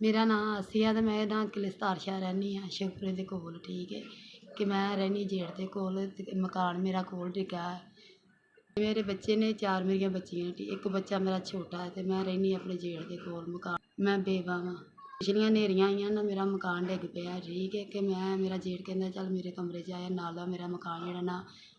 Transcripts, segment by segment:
मेरा नाम आसिया ते मैं ना किलस्तार शहर रैह्नी आं शिवपुरे दे कोल। ठीक है कि मैं रैह्नी जेठ दे कोल ते मकान मेरा कोल डिग्गा है। मेरे बच्चे ने 4 मेरियां बच्चियां ने, एक बच्चा मेरा छोटा है ते मैं रैह्नी अपने जेठ दे कोल मकान। मैं बेवा वां। पिछलियां नेरियां आइयां ना मेरा मकान डिग पिया। ठीक है कि मेरा जेठ कहंदा चल मेरे कमरे च आया, नाल दा मेरा मकान जेह्ड़ा ना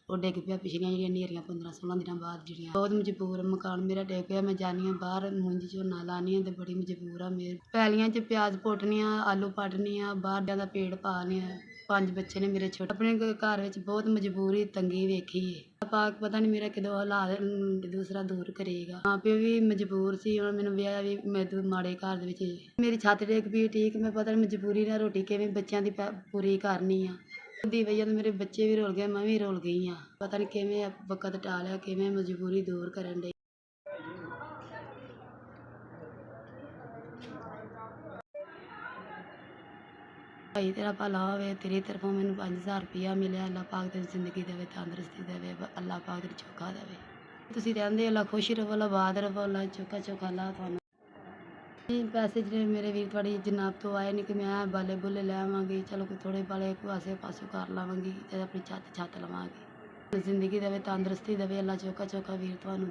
ओह् डिग पिया। पिछलियां जेह्ड़ियां नेरियां 15-16 दिनां बाद जेह्ड़ियां बहुत मजबूर मकान मेरा डिग पिया। मैं जानी आं बाहर मुंज झोना लानी आं ते बड़ी मजबूर आं। मेरे पैलियां च प्याज पुट्टनी आं, आलू पट्टनी आं, बाहर दा पेड़ पालने आं। 5 बच्चे ने मेरे छोटे। अपने घर विच बहुत मजबूरी तंगी वेखी है। पाक पता नहीं मेरा कदों हालात दूसरा दूर करेगा। मां प्यो भी मजबूर सी, हुण मैनूं विआह भी मैं माड़े घर दे विच मेरी छत्त डिग पई। ठीक मैं पता नहीं मजबूरी नाल रोटी किवें बच्चों दी पूरी करनी आ। दी वजह नाल मेरे बच्चे भी रुल गए, मैं भी रुल गई हाँ। पता नहीं किवें वक्त टालिया, किवें मजबूरी दूर करन डई। भाई तेरा भला होवे, तेरी तरफों मैनूं 5000 रुपया मिलिਆ। अल्लाह पाक तेरी जिंदगी देवे, तंदुरुस्ती देवे, अल्लाह पाक तेरी चौखा देवे। ਤੁਸੀਂ ਰਹਿੰਦੇ ਅੱਲਾ ਖੁਸ਼ ਰਹੋ, ਅੱਲਾ ਬਾਦ ਰਹੋ, ਅੱਲਾ ਚੋਖਾ ਚੋਖਾ ਅੱਲਾ ਤੁਹਾਨੂੰ ਪੈਸੇ ਜਿਹੜੇ ਮੇਰੇ ਵੀਰ ਤੁਹਾਡੀ ਜਨਾਬ ਤੋਂ ਆਏ ਨੇ ਕਿ ਮੈਂ ਬਾਲੇ ਬੁੱਲੇ ਲੈ ਆਵਾਂਗੀ। ਚਲੋ ਕੋਈ ਥੋੜੇ ਬਾਲੇ ਆਸੇ ਪਾਸੋਂ ਕਰ ਲਵਾਂਗੀ ਤੇ ਆਪਣੀ ਛੱਤ ਲਵਾਂਗੀ। ਜ਼ਿੰਦਗੀ ਦੇਵੇ, ਤੰਦਰੁਸਤੀ ਦੇਵੇ, ਅੱਲਾ ਚੋਖਾ ਚੋਖਾ ਵੀਰ ਤੁਹਾਨੂੰ